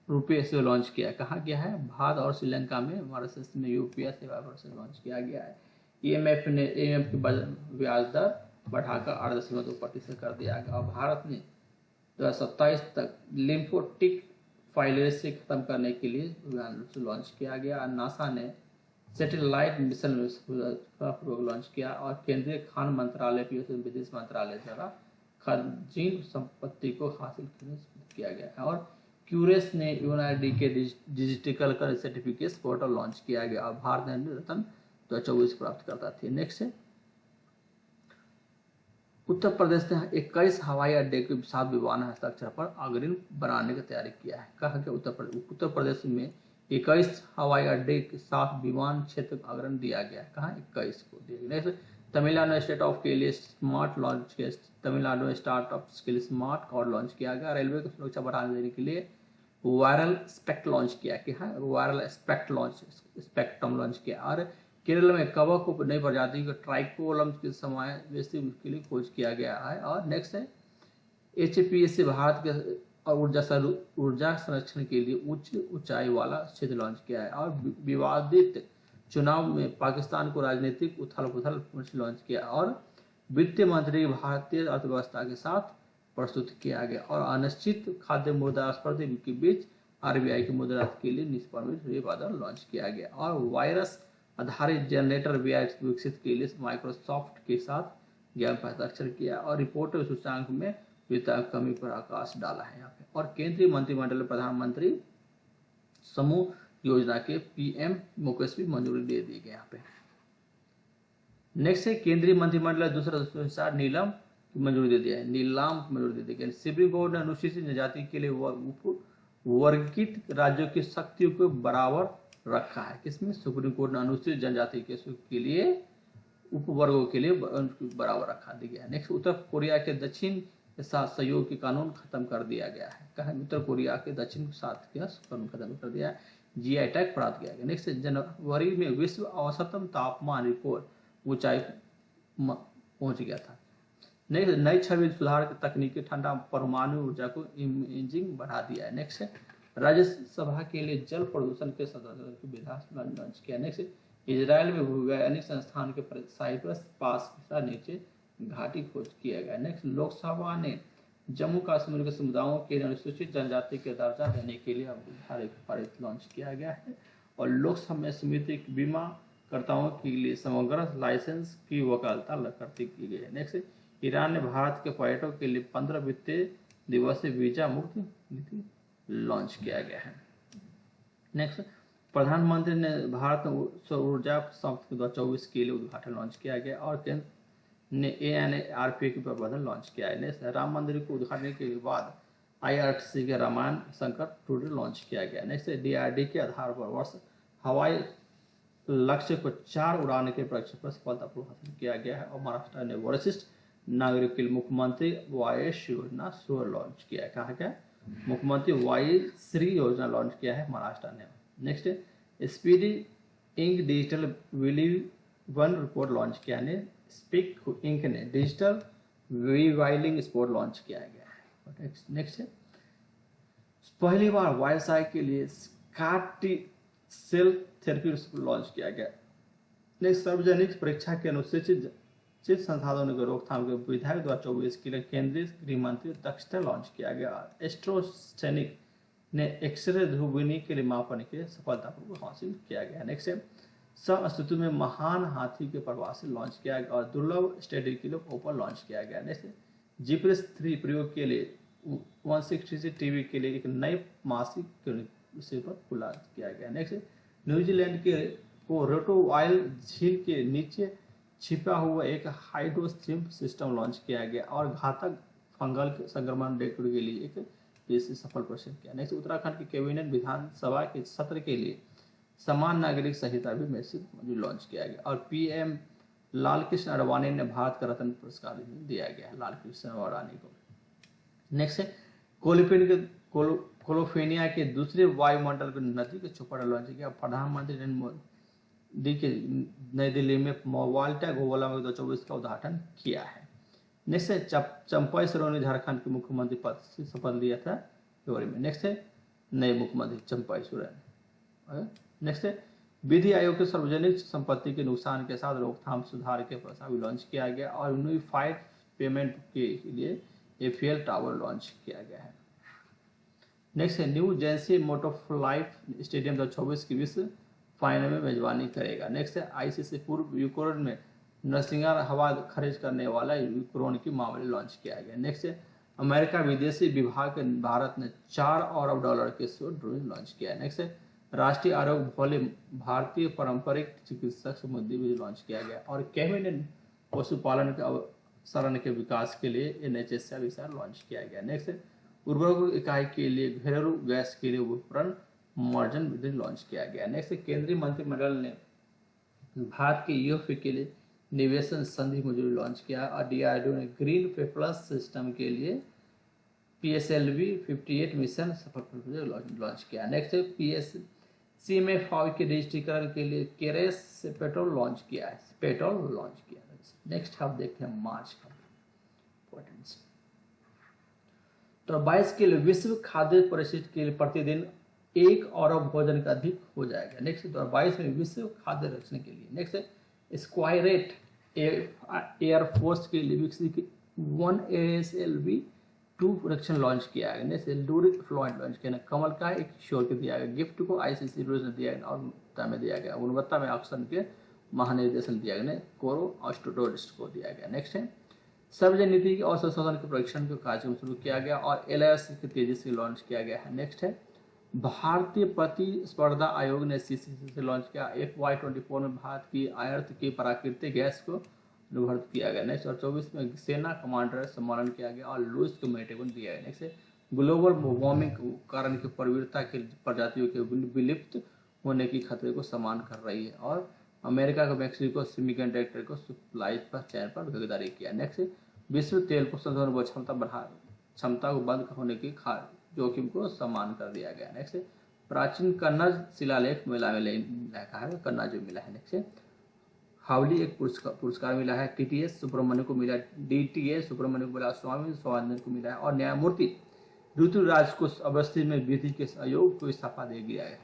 रुपये से लॉन्च किया। कहाँ गया है? भारत और श्रीलंका में मॉरिशस में UPI सेवा लॉन्च किया गया है। IMF ने AMF की ब्याज दर बढ़ाकर 8.2% कर दिया गया और भारत ने 2027 तक लिम्फोटिक फाइलेरिस खत्म करने के लिए लॉन्च किया गया और नासा ने सैटेलाइट मिशन लॉन्च किया और केंद्रीय खान मंत्रालय विदेश मंत्रालय द्वारा खनिज संपत्ति को हासिल किया गया और क्यूरेस ने UNID के डिजिटल सर्टिफिकेट पोर्टल लॉन्च किया गया और भारत ने रत्न 2024 प्राप्त करता थे। नेक्स्ट उत्तर प्रदेश ने 21 हवाई अड्डे के साथ विमान हस्ताक्षर पर अग्रिम बनाने की तैयारी किया है। कहा कि उत्तर प्रदेश में 21 हवाई अड्डे के साथ विमान क्षेत्र का अग्रहण दिया गया। कहाँ? 21 को दिया गया। तमिलनाडु स्टेट ऑफ के लिए स्मार्ट लॉन्च किया। तमिलनाडु में स्टार्टअप के लिए स्मार्ट कार्ड लॉन्च किया गया। रेलवे को सुरक्षा बढ़ाने देने के लिए वायरल स्पेक्ट्रम लॉन्च किया। क्या है? वायरल स्पेक्ट्रम लॉन्च किया और केरल में कवक को नई प्रजाति के ट्राइकोलम के समावेशी के लिए खोज किया गया है। और नेक्स्ट है HPSC भारत के और ऊर्जा संरक्षण के लिए उच्च ऊंचाई वाला क्षेत्र लॉन्च किया है। और विवादित चुनाव में पाकिस्तान को राजनीतिक उथल पुथल लॉन्च किया। और वित्त मंत्री भारतीय अर्थव्यवस्था के साथ प्रस्तुत किया गया। और अनिश्चित खाद्य मुद्रास्फीति के बीच आरबीआई की मुद्रास्फीति के लिए निष्प्रमित बादल लॉन्च किया गया। और वायरस आधारित जनरेटर विकसित के लिए माइक्रोसॉफ्ट के साथ ज्ञान पर हस्ताक्षर किया। और रिपोर्ट सूचकांक में कमी पर आकाश डाला है यहाँ पे। और केंद्रीय मंत्रिमंडल ने प्रधानमंत्री समूह योजना के पीएम मुकेश भी मंजूरी दे दी गई यहाँ पे। नेक्स्ट है केंद्रीय मंत्रिमंडल दूसरा अनुसार नीलम की मंजूरी दे दिया है, नीलाम की मंजूरी दे दी गई। सुप्रीम कोर्ट ने अनुसूचित जनजाति के लिए वर्गीकृत राज्यों की शक्तियों को बराबर रखा है। किसमें? सुप्रीम कोर्ट ने अनुसूचित जनजाति के लिए उपवर्गों के लिए बराबर रखा दिया है। नेक्स्ट, उत्तर कोरिया के दक्षिण के साथ सहयोग के कानून खत्म कर दिया गया है। कहा उत्तर कोरिया के दक्षिण के साथ कानून खत्म कर दिया है, जीआई टैग प्राप्त किया गया। नेक्स्ट, जनवरी में विश्व औसतम तापमान रिकॉर्ड ऊंचाई पहुंच गया था। नेक्स्ट, नई छवि सुधार की तकनीकी ठंडा परमाणु ऊर्जा को इमेजिंग बढ़ा दिया है। नेक्स्ट, राज्यसभा के लिए जल प्रदूषण के सदस्य की विधान लॉन्च किया। नेक्स्ट, इजराइल में भूवैज्ञानिक संस्थान के साइप्रस पास के नीचे घाटी खोज किया गया। नेक्स्ट, लोकसभा ने जम्मू कश्मीर के समुदायों के अनुसूचित जनजाति के दर्जा देने के लिए पारित लॉन्च किया गया है। और लोकसभा में समिति बीमा कर्ताओं के लिए समग्र लाइसेंस की वकालता करती की गई है। नेक्स्ट, ईरान ने भारत के पर्यटकों के लिए 15 वित्तीय दिवसीय वीजा मुक्त नीति लॉन्च किया गया है। नेक्स्ट, प्रधानमंत्री ने भारत सौर ऊर्जा संयंत्र 2024 के लिए उद्घाटन लॉन्च किया गया। और केंद्र ने ANRP के प्रबंधन लॉन्च किया है। नेक्स्ट, राम मंदिर को उद्घाटन के बाद IRTC के रामायण संकट टूडे लॉन्च किया गया। नेक्स्ट, DRD के आधार पर वर्ष हवाई लक्ष्य को 4 उड़ान के परीक्षण पर सफलतापूर्वक हासिल किया गया है। और महाराष्ट्र ने वरिष्ठ नागरिक के लिए मुख्यमंत्री वायश योजना स्वर लॉन्च किया है। कहा क्या? मुख्यमंत्री वायश्री योजना लॉन्च किया है महाराष्ट्र ने। नेक्स्ट, स्पीडी इंक डिजिटल विलीवन रिपोर्ट लॉन्च किया है। स्पीक इंक ने डिजिटल वीवाइलिंग स्पोर्ट लॉन्च किया गया है। नेक्स्ट, पहली बार वायरसाई के लिए कार्टी सेल थेरेपी लॉन्च किया गया। नेक्स्ट, सार्वजनिक परीक्षा के अनुसूचित संसाधनों की रोकथाम के विधायक 2024 के लिए केंद्रीय गृह मंत्री दक्षता लॉन्च किया गया। एस्ट्रोसैनिक ने एक्सरे ध्रुवीनी के लिए मापन के सफलतापूर्वक हासिल किया गया। नेक्स्ट, सब अस्तित्व में महान हाथी के प्रवास लॉन्च किया गया। और दुर्लभ स्टडी के लिए ओपन लॉन्च किया गया। नेक्स्ट, जीपीएस 3 प्रयोग के लिए 160 टीवी के लिए एक नई मासिक विषय पर खुला किया गया। नेक्स्ट, न्यूजीलैंड के को रोटोवाइल झील के नीचे छिपा हुआ एक हाइड्रोस्ट्रीम सिस्टम लॉन्च किया गया। और घातक फंगल संक्रमण देखने के लिए एक देशी सफल परीक्षण किया। नेक्स्ट, उत्तराखंड की कैबिनेट विधानसभा के सत्र के लिए समान नागरिक संहिता भी मैसेज लॉन्च किया गया। और पीएम लाल कृष्ण अडवाणी ने भारत का रत्न पुरस्कार दिया गया है लाल कृष्ण अडवाणी को। नेक्स्ट, कोलोफेनिया के दूसरे वायुमंडल की नदी के चौपड़ लॉन्च किया। प्रधानमंत्री नरेंद्र मोदी के नई दिल्ली में मोवाल्टा गोवाला में 2024 का उद्घाटन किया है। नेक्स्ट, चंपाई सोरेन ने झारखंड के मुख्यमंत्री पद से शपथ लिया था फरवरी में। नेक्स्ट, नए मुख्यमंत्री चंपाई सोरेन। नेक्स्ट, विधि आयोग के सार्वजनिक संपत्ति के नुकसान के साथ रोकथाम सुधार के प्रस्ताव लॉन्च किया गया। और यूनिफाइड पेमेंट के लिए APL टावर लॉन्च किया गया है। नेक्स्ट है न्यू जर्सी मोटरफ्लाइट स्टेडियम 2024 की विश्व फाइनल में मेजबानी करेगा। नेक्स्ट है ICC पूर्व यूक्रेन में नरसिंहार हवा खरीद करने वाला यूक्रेन की मामले लॉन्च किया गया। नेक्स्ट है अमेरिका विदेशी विभाग के भारत ने $4 अरब के ड्रोन लॉन्च किया। नेक्स्ट है राष्ट्रीय आरोग्य भले भारतीय पारंपरिक चिकित्सक समुद्री भी लॉन्च किया गया। और कैबिनेट पशुपालन के अवसरण के विकास के लिए NHS विषय लॉन्च किया गया। नेक्स्ट है उर्वरक इकाई के लिए घरेलू गैस के लिए उपकरण मार्जिन विधि लॉन्च किया गया। नेक्स्ट, केंद्रीय मंत्रिमंडल ने भारत के UFA के लिए निवेशन संधि मंजूरी लॉन्च किया। और DRDO ने ग्रीन पेपरलेस सिस्टम के लिए PSLV 58 मिशन सफलतापूर्वक लॉन्च किया। नेक्स्ट, PSC में फॉग के डिजिटीकरण के लिए केरेस से पेट्रोल लॉन्च किया है। नेक्स्ट, आप देखते हैं मार्च का इम्पोर्टेंस। 2022 के लिए विश्व खाद्य परिशिष्ट के लिए प्रतिदिन 1 अरब भोजन का अधिक हो जाएगा। नेक्स्ट 2022 में विश्व खाद्य रक्षण के लिए। नेक्स्ट स्क्वायरेट एयरफोर्स के लिए विकसित 1 ASLV 2 प्रोडक्शन लॉन्च किया गया। नेक्स्ट एल्डोरिक फ्लॉइड लॉन्च किया। कमल का एक शोर के दिया गया। गिफ्ट को ICC ने दिया गया और गुणवत्ता में दिया गया। गुणवत्ता में ऑक्सन के महानिर्देशन दिया गया। कोरो ऑस्टोडोरिस्ट को दिया गया। नेक्स्ट है सार्वजनिक नीति और संशोधन के परीक्षण के कार्यक्रम शुरू किया गया और LIS की तेजी से लॉन्च किया गया है। नेक्स्ट है भारतीय प्रतिस्पर्धा आयोग ने CCC से लॉन्च किया। FY24 में भारत की आयात की प्राकृतिक गैस को अनुबंधित किया गया। नेक्स्ट और 24 में सेना कमांडर सम्मालन किया गया और लुइस कमेटी को दिया गया। नेक्स्ट ग्लोबल वार्मिंग कारण की प्रवृत्ति के प्रजातियों के विलुप्त होने की खतरे को समान कर रही है और अमेरिका को मैक्सिको सेमीकंडक्टर को सप्लाई पर चयन पर भागीदारी किया। नेक्स्ट विश्व तेल को संशोधन व क्षमता को बंद होने की जोखिम को समान कर दिया गया। नेक्स्ट प्राचीन कन्नड़ शिलालेख मिला है कन्नड़ जो मिला है। नेक्स्ट हावली एक पुरस्कार मिला है। TTS सुब्रमण्य को मिला। DTA सुब्रमण्य को मिला। स्वामी स्वानंद को मिला है और न्यायमूर्ति ऋतुराज को अवस्थी में विधि के आयोग को इस्तीफा दे दिया है।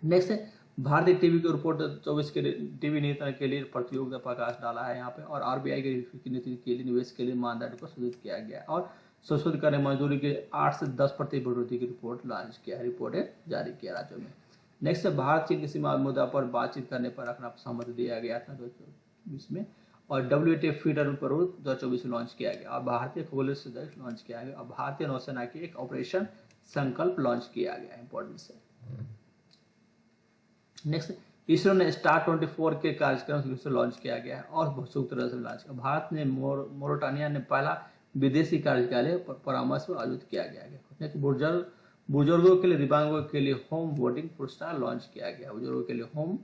नेक्स्ट है भारतीय टीवी की रिपोर्ट 24 के टीवी नीति के लिए प्रतियोगिता प्रकाश डाला है यहाँ पे और RBI की नीति के लिए निवेश के लिए मानदंड को संशोधित किया गया और संशोधित करने मजदूरी के 8 से 10% बढ़ोतरी की रिपोर्ट लॉन्च किया है। रिपोर्ट जारी किया राज्यों में। नेक्स्ट है भारत चीन की सीमा मुद्दा पर बातचीत करने पर अपना सहमति दिया गया था 2024 में और WTA फीडर पर 2024 में लॉन्च किया गया और भारतीय खगोलीय संदेश लॉन्च किया गया और भारतीय नौसेना की एक ऑपरेशन संकल्प लॉन्च किया गया। इंपॉर्टेंस है। नेक्स्ट इसरो ने स्टार 24 के कार्यक्रम से लॉन्च किया गया है और संयुक्त तरह से लॉन्च किया। भारत ने मोरिटानिया ने पहला विदेशी कार्यक्रम परामर्श आयोजित किया गया। बुजुर्गों के लिए दिव्यांगों के लिए होम वोटिंग पुरस्कार लॉन्च किया गया। बुजुर्गों के लिए होम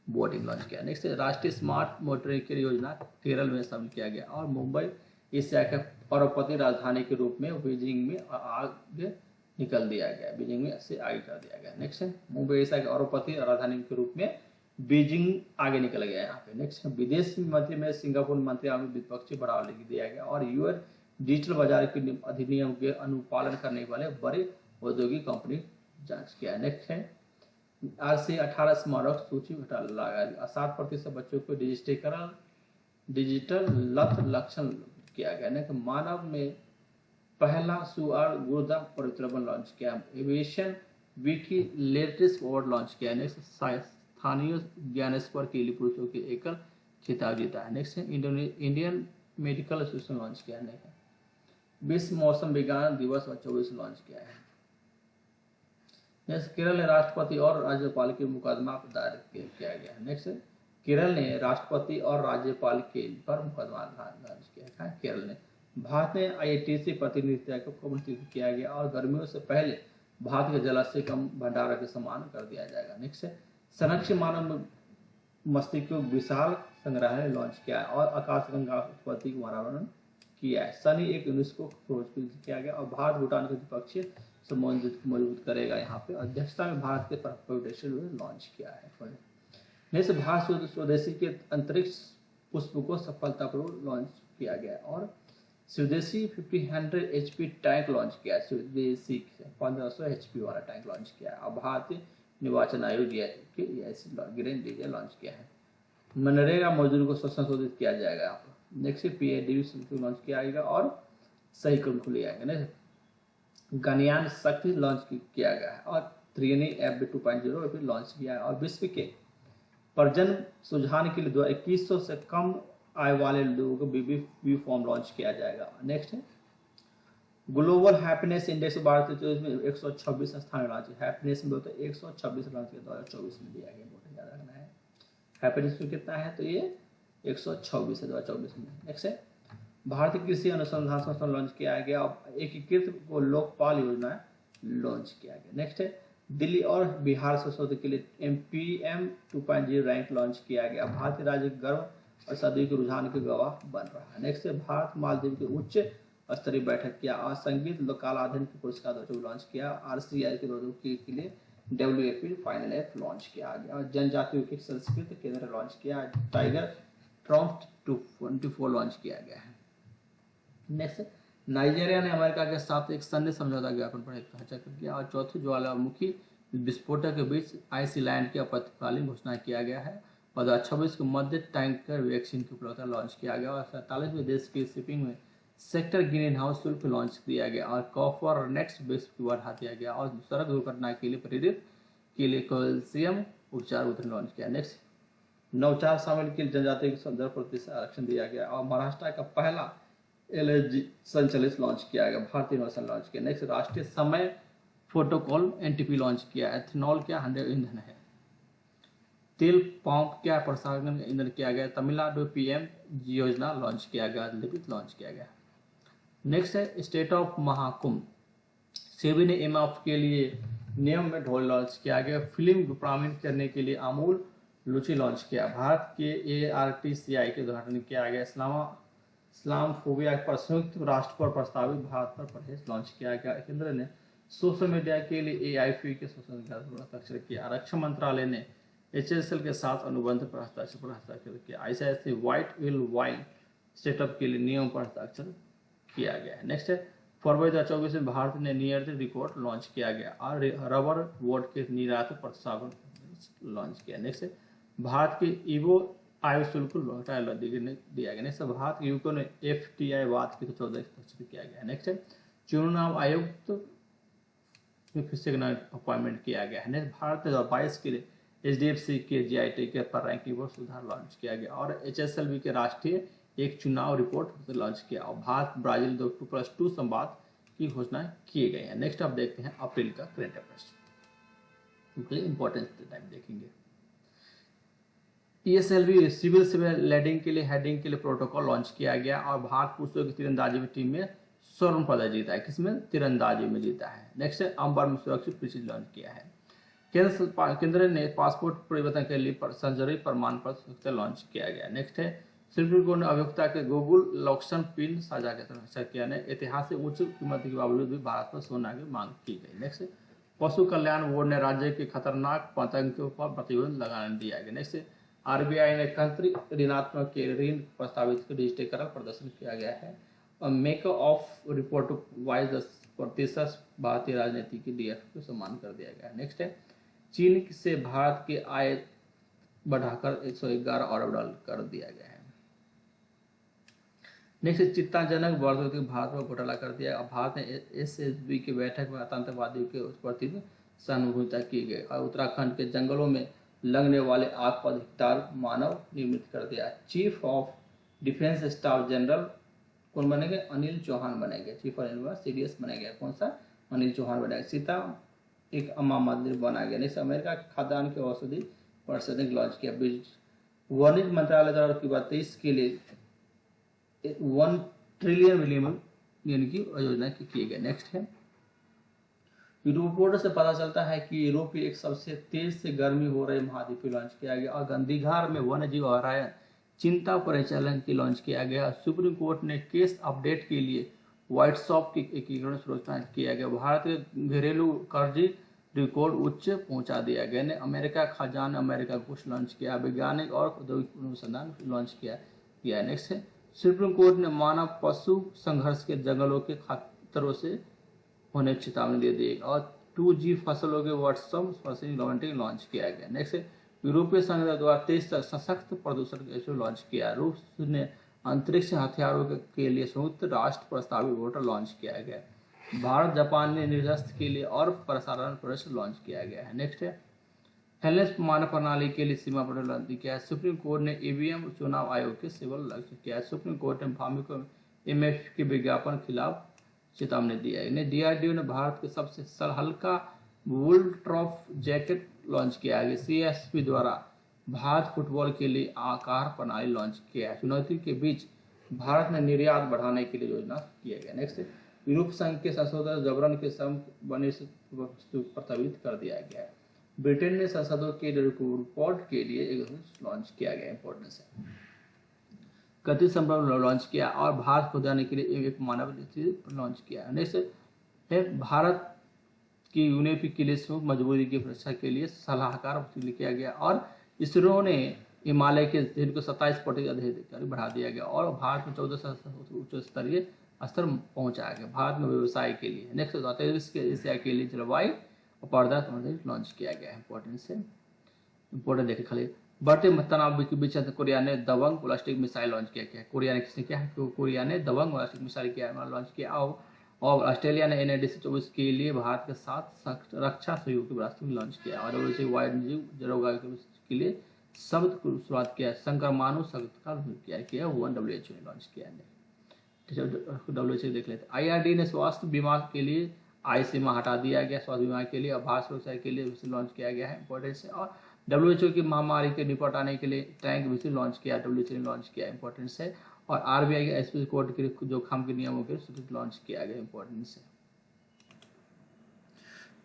वोटिंग लॉन्च किया। नेक्स्ट राष्ट्रीय स्मार्ट मोटरिंग योजना केरल में शामिल किया गया और मुंबई एशिया के अरबपति राजधानी के रूप में बीजिंग में आगे निकल दिया गया। बीजिंग में से आगे कर दिया गया। नेक्स्ट है मुंबई एशिया के अरबपति राजधानी के रूप में बीजिंग आगे निकल गया यहाँ पे। नेक्स्ट विदेश मंत्री में सिंगापुर मंत्री में द्विपक्षीय बढ़ावा दिया गया और US डिजिटल बाजार के अधिनियम के अनुपालन करने वाले बड़े औद्योगिक कंपनी जांच किया। नेक्स्ट है आज से 18 स्मारक सूची हटा लगा 7% बच्चों को डिजिटल लत लक्षण किया गया। नेक्स्ट मानव में पहला सुअर गुर्दा परिवर्तन लॉन्च किया। Aviation Vicky latest award launch किया। नेक्स्ट स्थानीय ज्ञानेश्वर के लिए पुरुषों के एकल खिताब जीता है। नेक्स्ट है इंडियन मेडिकल एसोसिएशन लॉन्च किया है। विश्व मौसम विज्ञान दिवस 24 लॉन्च किया है। नेक्स्ट केरल ने राष्ट्रपति और राज्यपाल के मुकदमा दायर किया गया है। नेक्स्ट केरल ने राष्ट्रपति और राज्यपाल के पर मुकदमा दर्ज किया है। केरल ने भारत ने IITC प्रतिनिधित्व को कमिटी किया गया और गर्मियों से पहले भारत के जलाशय कम भंडारण के समान कर दिया जाएगा। नेक्स्ट संरक्षित मानव मस्तिष्क को विशाल संग्रहालय लॉन्च किया है और आकाशगंगा उत्पत्ति का वर्णन किया है। सनी एक यूनेस्को प्रोजेक्ट किया गया और भारत भूटान के द्विपक्षीय संबंध मजबूत करेगा। यहाँ पे अध्यक्षता में भारत के फाउंडेशन लॉन्च किया है। नेक्स्ट भारत स्वदेशी के अंतरिक्ष पुष्प को सफलतापूर्वक लॉन्च किया गया और स्वदेशी 1500 HP टैंक लॉन्च किया। स्वदेशी 1500 HP वाला टैंक लॉन्च किया और भारतीय निर्वाचन आयोग ग्रीन डीजे लॉन्च किया है। मनरेगा मजदूर को संशोधित किया जाएगा। यहाँ पर नेक्स्ट PAD लॉन्च किया जाएगा और सही क्रम को लिया जाएगा। गगनयान शक्ति लॉन्च किया गया है और त्रियनी FB 2.0 भी लॉन्च किया है और विश्व के प्रजनन सुझाने के लिए 2100 से कम आय वाले लोगों को BBB फॉर्म लॉन्च किया जाएगा। नेक्स्ट है ग्लोबल हैप्पीनेस इंडेक्स भारत में 126 स्थान लॉन्च। हैप्पीनेस में होता है 126 लॉन्च किया 2024 में दिया गया। बहुत ज्यादा रखना है। हैप्पीनेस में कितना है तो ये 126 है 2024 में। नेक्स्ट है भारतीय कृषि अनुसंधान संस्थान लॉन्च किया गया और एकीकृत को लोकपाल योजना लॉन्च किया गया। नेक्स्ट है दिल्ली और बिहार संसद के लिए MPM 2.0 रैंक लॉन्च किया गया। भारतीय राज्य गर्व और सदी के रुझान के गवाह बन रहा है। नेक्स्ट है भारत मालदीव की उच्च स्तरीय बैठक किया और संगीत कलाधन के पुरस्कार 2024 लॉन्च किया। RCI के 2024 के लिए WFP फाइनल ऐप लॉन्च किया गया और जनजातियों के संस्कृति केंद्र लॉन्च किया। टाइगर ट्रम्प 224 लॉन्च किया गया है। नेक्स्ट नाइजीरिया ने अमेरिका के साथ एक सैन्य समझौता ज्ञापन पर हस्ताक्षर किया। और चौथे ज्वालामुखी विस्फोटों के बीच आइसलैंड की आपातकालीन घोषणा किया गया है। और 2026 को मध्य टैंकर वैक्सीन की उपलब्धता लॉन्च किया गया। और 47वें देश की शिपिंग में सेक्टर ग्रीन हाउस शुल्क लॉन्च किया गया। और कॉपर नेक्स्ट बेस की बढ़ा दिया गया। और सड़क दुर्घटना के लिए प्रेरित के लिए कैल्शियम उपचार उतरण लॉन्च किया। नेक्स्ट, नवचार शामिल के जनजाति को 10% आरक्षण दिया गया। और महाराष्ट्र का पहला LNG संचालित लॉन्च किया गया। भारतीय नौसेना लॉन्च किया। नेक्स्ट, राष्ट्रीय समय प्रोटोकॉल NTP लॉन्च किया। एथेनॉल क्या 100 ईंधन है। तेल पंप क्या प्रसारण ईंधन किया गया। तमिलनाडु PM योजना लॉन्च किया गया। लिपिक लॉन्च किया गया। नेक्स्ट है स्टेट ऑफ महाकुंभ। सेबी ने MF के लिए नियम में ढोल लॉन्च किया गया। फिल्म प्रमाणित करने के लिए अमूल लुची लॉन्च किया। भारत के ARTCI के उद्घाटन किया गया। इस्लामोफोबिया पर संयुक्त राष्ट्र पर प्रस्तावित भारत पर परहेज लॉन्च किया गया। केंद्र ने सोशल मीडिया के लिए AIP के हस्ताक्षर किया। रक्षा मंत्रालय ने HSL के साथ अनुबंध पर हस्ताक्षर किया। ICICI white whale wine setup के लिए नियम पर हस्ताक्षर किया गया है। नेक्स्ट है, फरवरी 2024 में भारत ने नियंत्रित रिकॉर्ड लॉन्च किया गया। और रबर बोर्ड के निर्यात प्रोत्साहन लॉन्च किया। नेक्स्ट है, भारत के ईवो आयु शुल्क दिया गया। नेक्स्ट, भारत के यूको ने FTI वाद के 14 हस्ताक्षर किया गया। नेक्स्ट है, चुनाव आयुक्त फिर से अपॉइंटमेंट किया गया है। नेक्स्ट, भारत 2022 के लिए HDFC के GIT के पर रैंकिंग पर सुधार लॉन्च किया गया। और HSLV के राष्ट्रीय एक चुनाव रिपोर्ट लॉन्च किया। और भारत ब्राजील 2+2 संवाद की घोषणा किए गए हैं। नेक्स्ट आप देखते हैं अप्रैल का करंट अफेयर्स, इंपॉर्टेंस टाइप देखेंगे। ESLV सिविल लैंडिंग के लिए हेडिंग के लिए प्रोटोकॉल लॉन्च किया गया। और भारत पुरुषों की तीरंदाजी में टीम में स्वर्ण पदक जीता है। किसमें? तीरंदाजी में जीता है। नेक्स्ट है, अंबर में सुरक्षित पिछली लॉन्च किया है। केंद्र ने पासपोर्ट परिवर्तन के लिए सर्जरी प्रमाण पत्र लॉन्च किया गया। नेक्स्ट है, सुप्रीम कोर्ट ने अभियोक्ता के गूगल लॉक्सन पिन साझा किया। ने ऐतिहासिक उच्च कीमत के बावजूद भी भारत पर सोना की मांग की गई। नेक्स्ट, पशु कल्याण बोर्ड ने राज्य के खतरनाक पतंगों पर प्रतिबंध लगाने दिया गया। नेक्स्ट, RBI ने कंत्री ऋणात्मक के ऋण प्रस्तावित डिजिटीकरण प्रदर्शन किया गया है। और मेकर ऑफ रिपोर्ट वाइज 10% भारतीय राजनीति की DF को सम्मान कर दिया गया। नेक्स्ट है, चीन से भारत के आय बढ़ाकर 111 अरब डॉलर कर दिया गया है। नेक्स्ट, चिंताजनक बढ़ोतरी भारत में घोटाला कर दिया। भारत ने SSB की बैठक में आतंकवादियों के प्रति सहानुभूति की गई। और उत्तराखंड के जंगलों में लगने वाले आग पर अधिकतर मानव निर्मित कर दिया। Chief of defence staff general कौन बनेंगे? अनिल चौहान बनेंगे। चीफ ऑफ CDS बनेंगे। कौन सा? अनिल चौहान बनेगा। सीता एक अम्मा मंदिर बना गया। नेक्स्ट, अमेरिका के खाद्यान्न के औषधि परिषद ने लॉन्च किया। वाणिज्य मंत्रालय द्वारा 2023 के लिए 1 ट्रिलियन मिलियन यानी कि योजना की गई। नेक्स्ट है, रिपोर्ट से पता चलता है कि यूरोप की एक सबसे तेज से गर्मी हो रही महाद्वीप लॉन्च किया गया। और गंधीघार में वन्यजीव अभयारण्य चिंता परिचालन की लॉन्च किया गया। सुप्रीम कोर्ट ने केस अपडेट के लिए व्हाट्सएप की एकीकरण सुरक्षा किया गया। भारत के घरेलू कर्ज रिकॉर्ड उच्च पहुंचा दिया गया। ने अमेरिका खजाना अमेरिका कुछ लॉन्च किया। वैज्ञानिक और औद्योगिक अनुसंधान लॉन्च किया। नेक्स्ट है, सुप्रीम कोर्ट ने मानव पशु संघर्ष के जंगलों के खतरों से होने की चेतावनी दे दी। और 2G फसलों के व्हाट्सएप लॉन्च किया गया। नेक्स्ट, यूरोपीय संघ द्वारा 23 सशक्त प्रदूषण लॉन्च किया। रूस ने अंतरिक्ष हथियारों के लिए संयुक्त राष्ट्र प्रस्तावित वोटर लॉन्च किया गया। भारत जापान ने निरस्त के लिए और प्रसारण प्रश्न लॉन्च किया गया है। नेक्स्ट है, हेल्थ मानव प्रणाली के लिए सीमा पर लॉन्च किया है। सुप्रीम कोर्ट ने EVM चुनाव आयोग के सिविल लॉन्च किया है। सुप्रीम कोर्ट ने भामी को MF के विज्ञापन खिलाफ चेतावनी दिया है। इन्हें DRDO ने भारत के सबसे हल्का वुलट्रॉफ जैकेट लॉन्च किया है। CSP द्वारा भारत फुटबॉल के लिए आकार प्रणाली लॉन्च किया है। चुनौती के बीच भारत ने निर्यात बढ़ाने के लिए योजना किया गया। नेक्स्ट, यूरोप संघ के संशोधन जबरन के सम बने प्रस्तावित कर दिया गया है। ब्रिटेन ने संसदों के रिपोर्ट के लिए एक लॉन्च किया गया। इंपॉर्टेंस है, गति संभव लॉन्च किया। और भारत को जाने के लिए एक मानव लॉन्च किया। नेक्स्ट है, भारत की यूनिटी के लिए मजबूरी की सुरक्षा के लिए सलाहकार किया गया। और इसरो ने हिमालय के को 27% अधिकारी बढ़ा दिया गया। और भारत में 14 उच्च स्तरीय स्तर पहुंचाया गया भारत में व्यवसाय के लिए। नेक्स्ट बताते हैं इसके एशिया के लिए जलवायु और पदार्थ लॉन्च किया गया है। इंपॉर्टेंस है, इंपॉर्टेंट देखे खाली बढ़ते तनाव के बीच कोरिया ने दबंग बैलिस्टिक मिसाइल लॉन्च किया गया। कोरिया ने किसने किया है? कोरिया ने दबंग बैलिस्टिक मिसाइल किया लॉन्च किया। और ऑस्ट्रेलिया ने NAD-24 के लिए भारत के साथ रक्षा सहयोग के रास्ते में लॉन्च किया। और WHO के लिए शब्द को शुरुआत किया। संक्रमणों शब्द का किया WHO ने लॉन्च किया है। WHO देख लेते। IRD ने स्वास्थ्य बीमा के लिए आय सीमा हटा दिया गया। स्वास्थ्य बीमा के लिए आभार सुरक्षा के लिए उसे लॉन्च किया गया है। इंपॉर्टेंस है। और WHO की महामारी के निपटाने के लिए टैंक भी लॉन्च किया। WHO ने लॉन्च किया। इंपॉर्टेंस है। और RBI के SP कोड के जोखिम के नियमों के लॉन्च किया गया। इंपॉर्टेंस है।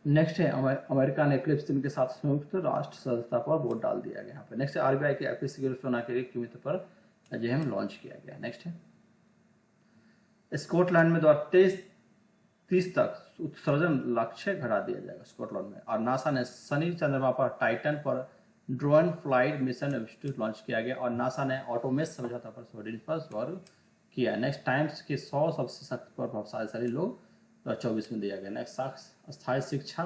नेक्स्ट है अमेरिका ने फिलिस्तीन के साथ संयुक्त राष्ट्र सदस्यता पर वोट डाल दिया गया यहाँ पे। नेक्स्ट है RBI के FP सिक्योरिटी सोना के लिए कीमत पर अजहम लॉन्च किया गया। नेक्स्ट है स्कॉटलैंड में 2030 तक उत्सर्जन लक्ष्य घटा दिया जाएगा स्कॉटलैंड में। और नासा ने शनि चंद्रमा पर टाइटन पर drone flight mission institute launch किया गया। और नासा ने ऑटोमेस समझौता पर स्वर किया। नेक्स्ट टाइम्स के 100 सबसे सख्त पर प्रभावशाली लोग 2024 में दिया गया। नेक्स्ट स्थायी शिक्षा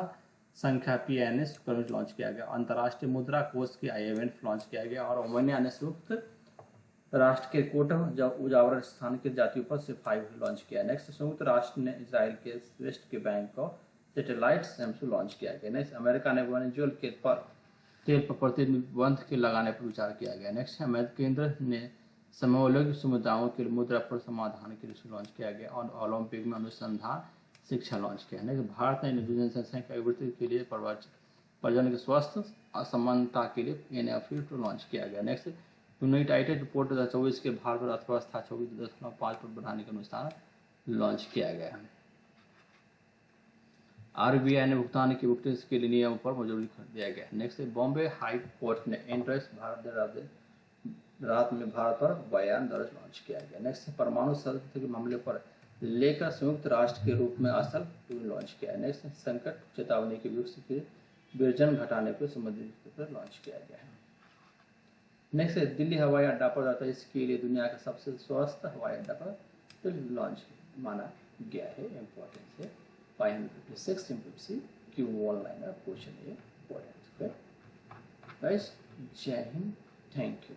संख्या PNS लॉन्च किया गया। अंतर्राष्ट्रीय मुद्रा कोष की IMF लॉन्च किया गया। और ओमानिया ने संयुक्त राष्ट्र के कोट उजावर स्थान के जातियों पर से 5 लॉन्च किया। नेक्स्ट संयुक्त राष्ट्र ने इजराइल के वेस्ट के बैंक को सैटेलाइट सैमसंग लॉन्च किया गया। नेक्स्ट अमेरिका ने वेनेजुएला के तेल पर प्रतिबंध के लगाने पर विचार किया गया। नेक्स्ट अमेरिका केंद्र ने समूहोलग्न समुदायों के मुद्रा पर समाधान के लिए लॉन्च किया गया। और ओलंपिक में अनुसंधान शिक्षा लॉन्च किया। नेक्स्ट भारत ने जनसंख्या वृद्धि के लिए प्रजनन के स्वास्थ्य असमानता के लिए NFU लॉन्च किया गया। नेक्स्ट यूनाइटेड रिपोर्ट 2024 के भारत और अर्थव्यवस्था 24.5 पर बढ़ाने के अनुसार लॉन्च किया गया है। RBI ने भुगतान की भुगतान के लिए नियमों पर मंजूरी दिया गया। नेक्स्ट बॉम्बे हाई कोर्ट ने इंटरेस्ट रात में भारत पर बयान दर्ज लॉन्च किया गया। नेक्स्ट परमाणु शस्त्र के मामले पर लेकर संयुक्त राष्ट्र के रूप में असल लॉन्च किया। नेक्स्ट संकट चेतावनी के विर्जन घटाने को संबंधित लॉन्च किया गया है। नेक्स्ट दिल्ली हवाई अड्डा पर जाता है, इसके लिए दुनिया का सबसे स्वस्थ हवाई अड्डा पर लॉन्च माना गया है। इंपॉर्टेंस है 556 MPC क्यों ऑनलाइन क्वेश्चन है इंपॉर्टेंस। जय हिंद, थैंक यू।